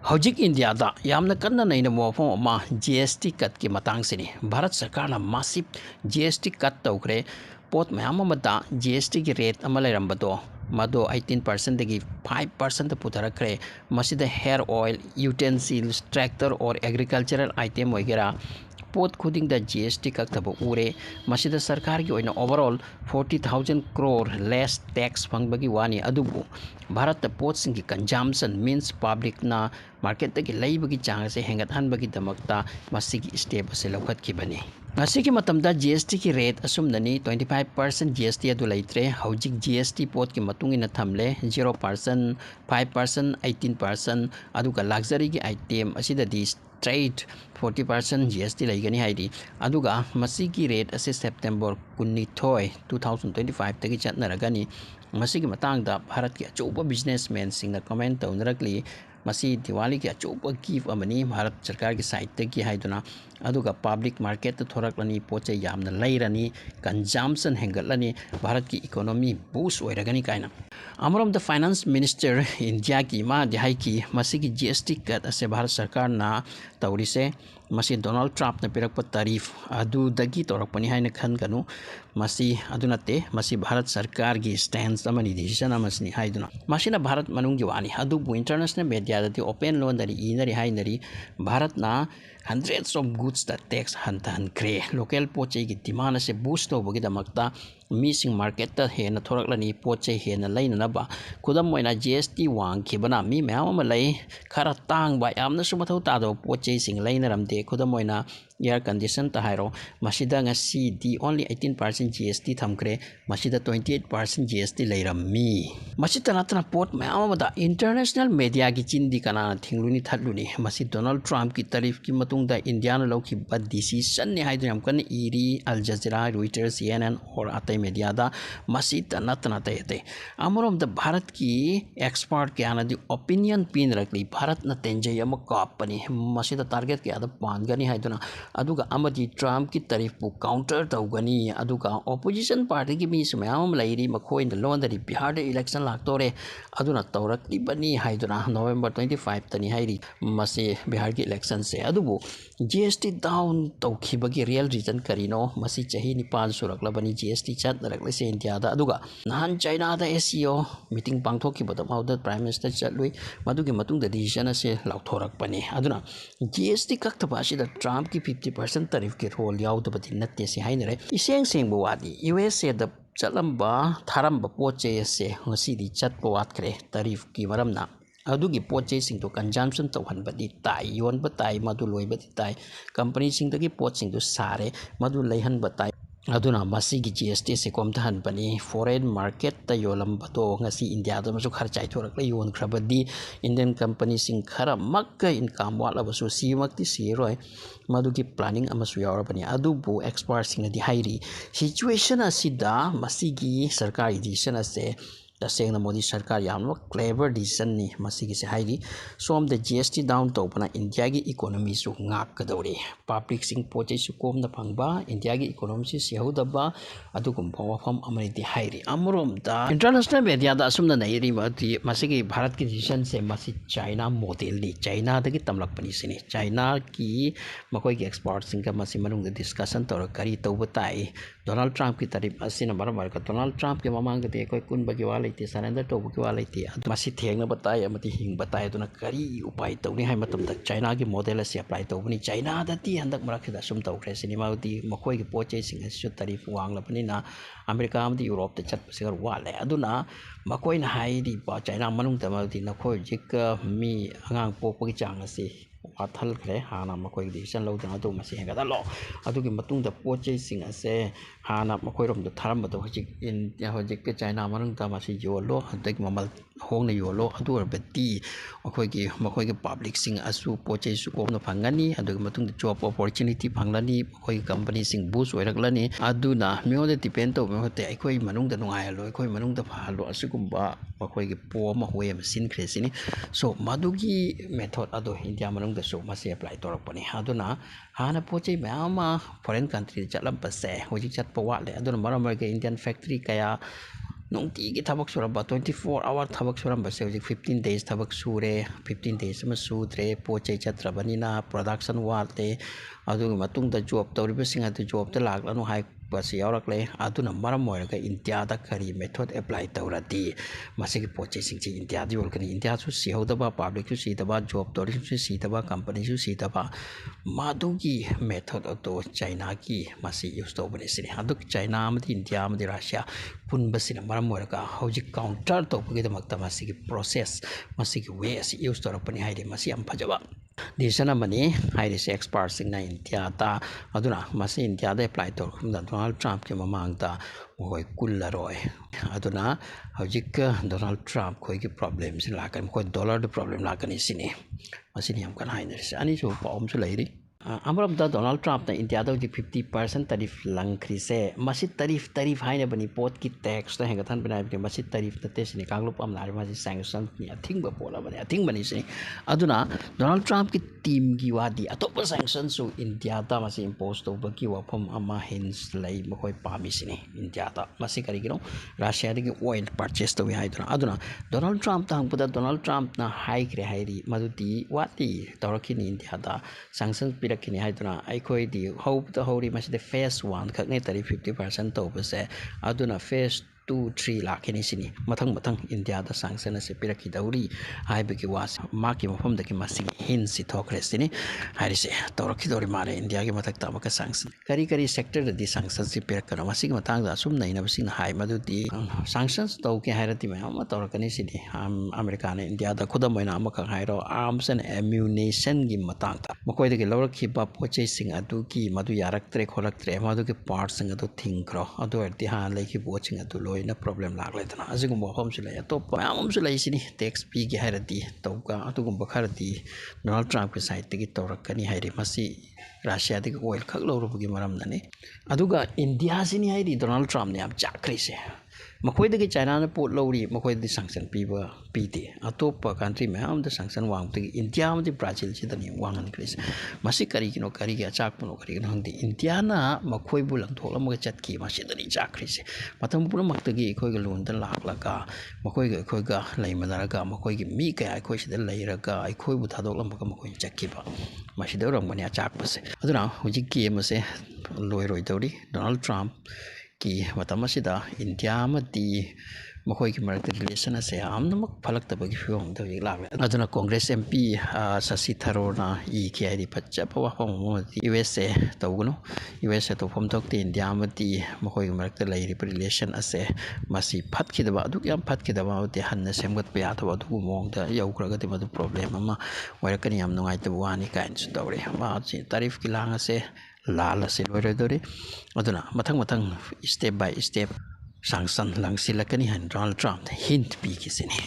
Hojik India da yamna kanna na ina mawafong ma GST cut ki matang sini. Bharat Sarkar na massive GST cut taukre pot mayama mata GST ki rate amalay rambato. Mado 18% dagi 5% putarakre masida hair oil, utensils, tractor or agricultural item वगैरह pot khuding da GST kaktaba ure masida sarkar gi oina overall 40,000 crore less tax fangbagi wani adubu Bharat pot sing ki consumption means public na market ki laibagi chang se hengat hanbagi damakta masigi step ase lawhat ki bani Masiki matamda GST ki rate asumnani 25% GST adu laitre hojik GST pot ki matungina thamle 0% 5% 18% aduga luxury ki item asida di straight 40% GST laigani haidi aduga masiki rate ase September 12 2025 tagi chatnaragani masigi matangda Bharat ki achuba businessmen singna comment tawnarakli masi Diwali ki achuba gift amani Bharat Sarkar ki side tagi haiduna aduga public market to thoraklani poche yamna lairani consumption hengatlani Bharat ki economy boost oiragani kaina Amaram the finance minister India ki ma dihai ki masigi GST cut ase Bharat Sarkar na taurise masi Donald Trump na pirakpa tariff adu dagi torakpani haina khan kanu masi adunate masi Bharat Sarkar gi stance amani decision amasni haiduna masina Bharat manunggi wani adu bu international media dati open loan dari inari hainari Bharat na hundreds of goods that tax hantan kre local poche gi demand ase boost to bogi damakta missing market ta hena thoraklani poche hena laina naba kudam moina GST wang khibana mi mayam ma lai khara tang ba yamna sumathau ta do poche sing laina ramde kudam moina air condition ta hairo masida nga CD only 18% GST thamkre masida 28% GST lairammi masita natna pot mayam da international media gi chindi kana thingluni thatluni masi Donald Trump ki tarif ki matungda India na lauki bad decision ni haidram kan iri Al Jazeera Reuters CNN or atai media da masita natna te amorom da Bharat ki expert ke ana di opinion pin rakli Bharat na tenjay Amukka pani masida target ke ada pangani haiduna aduga amadi Trump ki tarif bu counter tawgani aduga opposition party ki mi smayam lairi makhoi na lon dari Bihar de election laktore aduna tawrak libani haiduna November 25 tani hairi masi Bihar ki election se adubu GST down tawkhibagi real reason karino masi chahi ni 5 suraklabani GST chat narakle se India da aduga nahan China da SEO meeting pangthoki badam hauda prime minister chatlui madugi matung da decision ase lauthorakpani aduna GST kaktaba asida Trump ki 50% tariff ki role yaudabati natte se hainare iseng seng wadi USA da chalamba tharamba poche se ngasi di chat wat kre tariff ki maramna adugi poche sing to consumption to hanbadi tai yon batai madu loibati tai company sing dagi pot sing to sare madu leihan batai aduna masigi GST se komtahan bani foreign market ta yolam bato ngasi India da masu kharchai thorak le yon khrabadi Indian company sing khara makka income wala basu simakti siroi madugi planning amasu yawrabani adubu expert sing di hairi situation asida masigi sarkari decision ase taseng na Modi Sarkar yamno clever decision ni masigi se hairi som the GST down to pana India gi economy su ngak kadori public sing poche su kom na phangba India gi economy si sehudaba adugum phawafam amani di hairi amurom da international media da asumna nairi mati masigi Bharat ki decision se masi China model ni China da gi tamlak pani sini China ki makoi gi export sing ka masi manung da discussion tor kari tawbatai Donald Trump ki tarif asina baramar ka Donald Trump ke mamang te koi kun bagi wala ite surrender to buki wala ite masi thengna batai amati hing batai aduna kari upai tawni hai matam da China ki model ase apply tawbani China da ti handak marakha sum tawkre sinima ti makoi ki poche sing asu tarif wangla pani na America amati Europe te chat pasigar wale aduna makoi na hai di pa China manung tamati na khoi jik mi angang pokpagi chang ase wathal kre hana makoi decision lo dang adu masi hengada lo adugi matung da poche sing ase hana makoi rom da tharam bado hojik in hojik ke China manung ta masi yolo hadak mamal hong na yolo adu arbeti makoi ki public sing asu poche su kom na phangani adugi matung da job opportunity phanglani makoi company sing boost oiraklani aduna meode depend to mehote aikoi manung da nungai lo aikoi manung da phalo asugumba makoi ki po ma hoye machine kre sini so madugi method ado India manung da so masi apply torakpani aduna hana poche mayama foreign country chatlam pase hojik chat pawale aduna maramar ke Indian factory kaya ꯅꯨꯡꯇꯤꯒꯤ ꯊꯕꯛ ꯁꯨꯔꯝꯕ 24 hour ꯊꯕꯛ ꯁꯨꯔꯝꯕꯁꯦ ꯍꯧꯖꯤꯛ 15 days ꯊꯕꯛ ꯁꯨꯔꯦ 15 days ꯑꯃ ꯁꯨꯗ꯭ꯔꯦ ꯄꯣꯠ ꯆꯩ ꯆꯠꯇ꯭ꯔꯕꯅꯤꯅ ꯄ꯭ꯔꯣꯗꯛꯁꯟ ꯋꯥꯠꯂꯦ ꯑꯗꯨꯒꯤ ꯃꯇꯨꯡꯗ ꯖꯣꯕ ꯇꯧꯔꯤꯕꯁꯤꯡ ꯑꯗꯨ ꯖꯣꯕꯇ ꯂꯥꯛꯂꯅꯨ ꯍꯥꯏꯕꯁꯤ ꯌꯥꯎꯔꯛꯂꯦ ꯑꯗꯨꯅ ꯃꯔꯝ ꯑꯣꯏꯔꯒ ꯏꯟꯗꯤꯌꯥꯗ ꯀꯔꯤ ꯃꯦꯊꯣꯗ ꯑꯦꯄ꯭ꯂꯥꯏ ꯇꯧꯔꯗꯤ ꯃꯁꯤꯒꯤ ꯄꯣꯠ ꯆꯩꯁꯤꯡꯁꯤ ꯏꯟꯗꯤꯌꯥꯗ ꯌꯣꯜꯀꯅꯤ ꯏꯟꯗꯤꯌꯥꯁꯨ ꯁꯤꯍꯧꯗꯕ ꯄꯥꯕ꯭ꯂꯤꯛꯁꯨ ꯁꯤꯗꯕ ꯖꯣꯕ ꯇꯧꯔꯤꯁꯤꯡꯁꯨ ꯁꯤꯗꯕ ꯀꯝꯄꯅꯤꯁꯨ ꯁꯤꯗꯕ ꯃꯗꯨꯒꯤ ꯃꯦꯊꯣꯗ ꯑꯗꯨ ꯆꯩꯅꯥꯒꯤ ꯃꯁꯤ ꯌꯨꯁ ꯇꯧꯕꯅꯤ ꯁꯤꯅꯤ ꯑꯗꯨ ꯆꯩꯅꯥ ꯑꯃꯗꯤ ꯏꯟꯗꯤꯌꯥ ꯑꯃꯗꯤ ꯔꯁꯤꯌꯥ ꯄꯨꯟꯕꯁꯤꯅ ꯃꯔꯝ ꯑꯣꯏꯔꯒ ꯍꯧꯖꯤꯛ ꯀꯥꯎꯟꯇꯔ ꯇꯧꯕꯒꯤꯗꯃꯛꯇ ꯃꯁꯤꯒꯤ ꯄ꯭ꯔꯣꯁꯦꯁ ꯃꯁꯤꯒꯤ ꯋꯦ ꯑꯁꯤ ꯌꯨꯁ ꯇꯧꯔꯛꯄꯅꯤ ꯍꯥꯏꯗꯤ ꯃꯁꯤ ꯌꯥꯝ ꯐꯖꯕ ꯗꯤꯁꯤꯖꯟ ꯑꯃꯅꯤ ꯍꯥꯏꯔꯤꯁꯦ ꯑꯦꯛꯁꯄꯥꯔꯠꯁꯤꯡꯅ ꯏꯟꯗꯤꯌꯥꯗ ꯑꯗꯨꯅ ꯃꯁꯤ ꯏꯟꯗꯤꯌꯥꯗ ꯑꯦꯄ꯭ꯂꯥꯏ ꯇꯧꯔꯛꯄꯗ ꯗꯣꯅꯥꯜड ꯇ꯭ꯔꯝꯞꯀꯤ ꯃꯃꯥꯡꯗ ꯃꯈꯣꯏ ꯀꯨꯜꯂꯔꯣꯏ ꯑꯗꯨꯅ ꯍꯧꯖꯤꯛ ꯗꯣꯅꯥꯜड ꯇ꯭ꯔꯝꯞ ꯈꯣꯏꯒꯤ ꯄ꯭ꯔꯣꯕ꯭ꯂꯦꯝꯁꯤ ꯂꯥꯛꯀꯅꯤ ꯃꯈꯣꯏ ꯗꯣꯂꯔꯗ ꯄ꯭ꯔꯣꯕ꯭ꯂꯦꯝ ꯂꯥꯛꯀꯅꯤ ꯁꯤꯅꯤ ꯃꯁꯤꯅꯤ ꯌꯥꯝ ꯀꯟꯅ ꯍꯥꯏꯅꯔꯤꯁꯦ ꯑꯅꯤꯁꯨꯕ ꯄꯥꯎ ꯑꯃꯁꯨ ꯂꯩꯔꯤ ꯑꯃꯔꯣꯝꯗ ꯗꯣꯅꯥꯜड ꯇ꯭ꯔꯝꯞꯅ ꯏꯟꯗꯤꯌꯥꯗ ꯍꯧꯖꯤꯛ 50% ꯇꯔꯤꯐ ꯂꯪꯈ꯭ꯔꯤꯁꯦ ꯃꯁꯤ ꯇꯔꯤꯐ ꯍꯥꯏꯅꯕꯅꯤ ꯄꯣꯠꯀꯤ ꯇꯦꯛꯁꯇ ꯍꯦꯟꯒꯠꯍꯟꯕꯅꯤ ꯍꯥꯏꯕꯅꯤ ꯃꯁꯤ ꯇꯔꯤꯐ ꯅꯠꯇꯦ ꯁꯤꯅꯤ ꯀꯥꯡꯂꯨꯞ ꯑꯃꯅ ꯍꯥꯏꯔꯤꯕ ꯃꯁꯤ ꯁꯦꯡꯁꯟꯅꯤ ꯑꯊꯤꯡꯕ ꯄꯣꯠ ꯑꯃꯅꯤ ꯑꯊꯤꯡꯕꯅꯤ ꯁꯤꯅꯤ ꯑꯗꯨꯅ ꯗꯣꯅꯥꯜड ꯇ꯭ꯔꯝꯞꯀꯤ ꯇꯤꯝꯒꯤ ꯋꯥꯗꯤ ꯑꯇꯣꯞꯄ ꯁꯦꯡꯁꯟꯁꯨ ꯏꯟꯗꯤꯌꯥꯗ ꯃꯁꯤ ꯏꯝꯄꯣꯁ ꯇꯧꯕꯒꯤ ꯋꯥꯐꯝ ꯑꯃ ꯍꯦꯟꯁ ꯂꯩ ꯃꯈꯣꯏ ꯄꯥꯝꯃꯤꯁꯤꯅꯤ ꯏꯟꯗꯤꯌꯥꯗ ꯃꯁꯤ ꯀꯔꯤꯒꯤꯅꯣ ꯔꯁꯤꯌꯥꯗꯒꯤ ꯑꯣꯏꯜ ꯄꯔꯆꯦꯁ ꯇꯧꯏ ꯍꯥꯏꯗꯨꯅ ꯑꯗꯨꯅ ꯗꯣꯅꯥꯜड ꯇ꯭ꯔꯝꯞꯇ ꯍꯪꯕꯗ ꯗꯣꯅꯥꯜഡ് ꯇ꯭ꯔꯝꯞꯅ ꯍꯥꯏꯈ꯭ꯔꯦ ꯍꯥꯏꯔꯤ ꯃꯗꯨꯗꯤ ꯋꯥꯠꯂꯤ ꯇꯧꯔꯛꯈꯤꯅꯤ ꯏꯟꯗꯤꯌꯥꯗ ꯁꯦꯡꯁꯟ ꯄꯤꯔꯛꯈꯤꯅꯤ ꯍꯥꯏꯗꯨꯅ ꯑꯩꯈꯣꯏꯗꯤ ꯍꯧꯕꯗ ꯍꯧꯔꯤ ꯃꯁꯤꯗ ꯐꯦꯁ 1 ꯈꯛꯅꯦ ꯇꯔꯤꯐ 50% ꯇꯧꯕꯁꯦ ꯑꯗꯨꯅ ꯐꯦꯁ 2-3 ꯂꯥꯛꯈꯤꯅꯤ ꯁꯤꯅꯤ ꯃꯊꯪ ꯏꯟꯗꯤꯌꯥꯗ ꯁꯦꯡꯁꯟ ꯑꯁꯤ ꯄꯤꯔꯛꯈꯤꯗꯧꯔꯤ ꯍꯥꯏꯕꯒꯤ ꯋꯥꯁꯤ ꯃꯥꯒꯤ ꯃꯐꯝꯗꯒꯤ ꯃꯁꯤꯒꯤ ꯍꯤꯟꯁꯤ ꯊꯣꯛꯈ꯭ꯔꯦ ꯁꯤꯅꯤ ꯍꯥꯏꯔꯤꯁꯦ ꯇꯧꯔꯛꯈꯤꯗꯧꯔꯤ ꯃꯥꯜꯂꯦ ꯏꯟꯗꯤꯌꯥꯒꯤ ꯃꯊꯛꯇ ꯑꯃꯨꯛꯀ ꯁꯦꯡꯁꯟ ꯀꯔꯤ ꯁꯦꯛꯇꯔꯗꯗꯤ ꯁꯦꯡꯁꯟꯁꯤ ꯄꯤꯔꯛꯀꯅꯣ ꯃꯁꯤꯒꯤ ꯃꯇꯥꯡꯗ ꯑꯁꯨꯝ ꯅꯩꯅꯕꯁꯤꯡꯅ ꯍꯥꯏ ꯃꯗꯨꯗꯤ ꯁꯦꯡꯁꯟꯁ ꯇꯧꯒꯦ ꯍꯥꯏꯔꯗꯤ ꯃꯌꯥꯝ ꯑꯃ ꯇꯧꯔꯛꯀꯅꯤ ꯁꯤꯗꯤ ꯑꯃꯦꯔꯤꯀꯥꯅ ꯏꯟꯗꯤꯌꯥꯗ ꯈꯨꯗꯝ ꯑꯣꯏꯅ ꯑꯃꯈꯛ ꯍꯥꯏꯔꯣ ꯑꯥꯔꯝꯁ ꯑꯦꯟ ꯑꯦꯝꯌꯨꯅꯦꯁꯟꯒꯤ ꯃꯇꯥꯡꯗ ꯃꯈꯣꯏꯗꯒꯤ ꯂꯧꯔꯛꯈꯤꯕ ꯄꯣꯠ ꯆꯩꯁꯤꯡ ꯑꯗꯨꯒꯤ ꯃꯗꯨ ꯌꯥꯔꯛꯇ꯭ꯔꯦ ꯈꯣꯠꯂꯛꯇ꯭ꯔꯦ ꯃꯗꯨꯒꯤ ꯄꯥꯔꯠꯁꯤꯡ ꯑꯗꯨ ꯊꯤꯡꯈ꯭ꯔꯣ ꯑꯗꯨ ꯑꯣꯏꯔꯗꯤ ꯍꯥꯟꯅ ꯂꯩꯈꯤꯕ ꯄꯣꯠꯁꯤꯡ ꯑꯗꯨ ꯂꯣꯏꯅ ꯄ꯭ꯔꯣꯕ꯭ꯂꯦꯝ ꯂꯥꯛꯂꯦꯗꯅ ꯑꯁꯤꯒꯨꯝꯕ ꯋꯥꯐꯝꯁꯨ ꯂꯩ ꯑꯇꯣꯞꯄ ꯃꯌꯥꯝ ꯑꯃꯁꯨ ꯂꯩ ꯁꯤꯅꯤ ꯇꯦꯛꯁ ꯄꯤꯒꯦ ꯍꯥꯏꯔꯗꯤ ꯇꯧꯕ ꯑꯗꯨꯒꯨꯝꯕ ꯈꯔꯗꯤ ꯗꯣꯅꯥꯜഡ് ꯇ꯭ꯔꯝꯞꯀꯤ ꯁꯥꯏꯠꯇꯒꯤ ꯇꯧꯔꯛꯀꯅꯤ ꯍꯥꯏꯔꯤ ꯃꯁꯤ ꯔꯁꯤꯌꯥꯗꯒꯤ ꯑꯣꯏꯜ ꯈꯛ ꯂꯧꯔꯨꯕꯒꯤ ꯃꯔꯝꯅꯅꯤ ꯑꯗꯨꯒ ꯏꯟꯗꯤꯌꯥꯁꯤꯅꯤ ꯍꯥꯏꯔꯤ ꯗꯣꯅꯥꯜഡ് ꯇ꯭ꯔꯝꯞꯅ ꯌꯥꯝ ꯆꯥꯛꯈ꯭ꯔꯤꯁꯦ ꯃꯈꯣꯏꯗꯒꯤ ꯆꯥꯏꯅꯥꯅ ꯄꯣꯠ ꯂꯧꯔꯤ ꯃꯈꯣꯏꯗꯗꯤ ꯁꯦꯡꯁꯟ ꯄꯤꯗꯦ ꯑꯇꯣꯞꯄ ꯀꯟꯇ꯭ꯔꯤ ꯃꯌꯥꯝꯗ ꯁꯦꯡꯁꯟ ꯋꯥꯡꯕꯗꯒꯤ ꯏꯟꯗꯤꯌꯥ ꯑꯃꯗꯤ ꯕ꯭ꯔꯥꯖꯤꯜꯁꯤꯗꯅꯤ ꯋꯥꯡꯍꯟꯈ꯭ꯔꯤꯁꯦ ꯃꯁꯤ ꯀꯔꯤꯒꯤꯅꯣ ꯀꯔꯤꯒꯤ ꯑꯆꯥꯛꯄꯅꯣ ꯀꯔꯤꯒꯤꯅꯣ ꯈꯪꯗꯦ ꯏꯟꯗꯤꯌꯥꯅ ꯃꯈꯣꯏꯕꯨ ꯂꯪꯊꯣꯛꯂꯝꯃꯒ ꯆꯠꯈꯤ ꯃꯁꯤꯗꯅꯤ ꯆꯥꯛꯈ꯭ꯔꯤꯁꯦ ꯃꯇꯝ ꯄꯨꯝꯅꯃꯛꯇꯒꯤ ꯑꯩꯈꯣꯏꯒ ꯂꯣꯟꯗ ꯂꯥꯛꯂꯒ ꯑꯩꯈꯣꯏꯒ ꯂꯩꯃꯤꯟꯅꯔꯒ ꯃꯈꯣꯏꯒꯤ ꯃꯤ ꯀꯌꯥ ꯑꯩꯈꯣꯏ ꯁꯤꯗ ꯂꯩꯔꯒ ꯑꯩꯈꯣꯏꯕꯨ ꯊꯥꯗꯣꯛꯂꯝꯃꯒ ꯃꯈꯣꯏꯅ ꯆꯠꯈꯤꯕ ꯃꯁꯤꯗ ꯑꯣꯏꯔꯝꯒꯅꯤ ꯑꯆꯥꯛꯄꯁꯦ ꯑꯗꯨꯅ ꯍꯧꯖꯤꯛ ꯒꯦꯝ ꯑꯁꯦ ꯂꯣꯏꯔꯣꯏꯗꯧꯔꯤ ꯗꯣꯅꯥꯜด์ꯇ꯭ꯔꯝꯞꯀꯤ ꯃꯇꯝ ꯑꯁꯤꯗ ꯏꯟꯗꯤꯌꯥ ꯑꯃꯗꯤ ꯃꯈꯣꯏꯒꯤ ꯃꯔꯛꯇ ꯔꯤꯂꯦꯁꯟ ꯑꯁꯦ ꯌꯥꯝꯅꯃꯛ ꯐꯠꯂꯛꯇꯕꯒꯤ ꯐꯤꯕꯝꯗ ꯍꯧꯖꯤꯛ ꯂꯥꯛꯂꯦ ꯑꯗꯨꯅ ꯀꯣꯡꯒ꯭ꯔꯦꯁ MP ꯁꯁꯤ ꯊꯔꯣꯔꯅ ꯏꯈꯤ ꯍꯥꯏꯗꯤ ꯐꯖꯕ ꯋꯥꯐꯝ ꯑꯃꯗꯤ USA ꯇꯧꯒꯅꯨ USA ꯇꯧꯐꯝ ꯊꯣꯛꯇꯦ ꯏꯟꯗꯤꯌా ꯑꯃꯗꯤ ꯃꯈꯣꯏꯒꯤ ꯃꯔꯛꯇ ꯂꯩꯔꯤꯕ ꯔꯤꯂꯦꯁꯟ ꯑꯁꯦ ꯃꯁꯤ ꯐꯠꯈꯤꯗꯕ ꯑꯗꯨꯛ ꯌꯥꯝ ꯐꯠꯈꯤꯗꯕ ꯑꯃꯗꯤ ꯍꯟꯅ ꯁꯦꯝꯒꯠꯄ ꯌꯥꯗꯕ ꯑꯗꯨꯒꯨꯝꯕ ꯃꯑꯣꯡꯗ ꯌꯧꯈ꯭ꯔꯒꯗꯤ ꯃꯗꯨ ꯄ꯭ꯔꯣꯕ꯭ꯂꯦꯝ ꯑꯃ ꯑꯣꯏꯔꯛꯀꯅꯤ ꯌꯥꯝ ꯅꯨꯡꯉꯥꯏꯇꯕ ꯋꯥꯅꯤ ꯀꯥꯏꯅꯁꯨ ꯇꯧꯔꯦ ꯃꯥꯁꯤ ꯇꯥꯔꯤꯐꯀꯤ ꯂꯥꯡ ꯑꯁꯦ ꯂꯥꯜ ꯑꯁꯤ ꯂꯣꯏꯔꯣꯏꯗꯧꯔꯤ ꯑꯗꯨꯅ ꯃꯊꯪ ꯁ꯭ꯇꯦꯞ ꯕꯥꯏ ꯁ꯭ꯇꯦꯞ ꯁꯦꯡꯁꯟ ꯂꯪꯁꯤꯜꯂꯛꯀꯅꯤ ꯍꯥꯏꯅ ꯗꯣꯅꯥꯜด์ꯇ꯭ꯔꯝꯞꯅ ꯍꯤꯟꯠ ꯄꯤꯈꯤꯁꯤꯅꯤ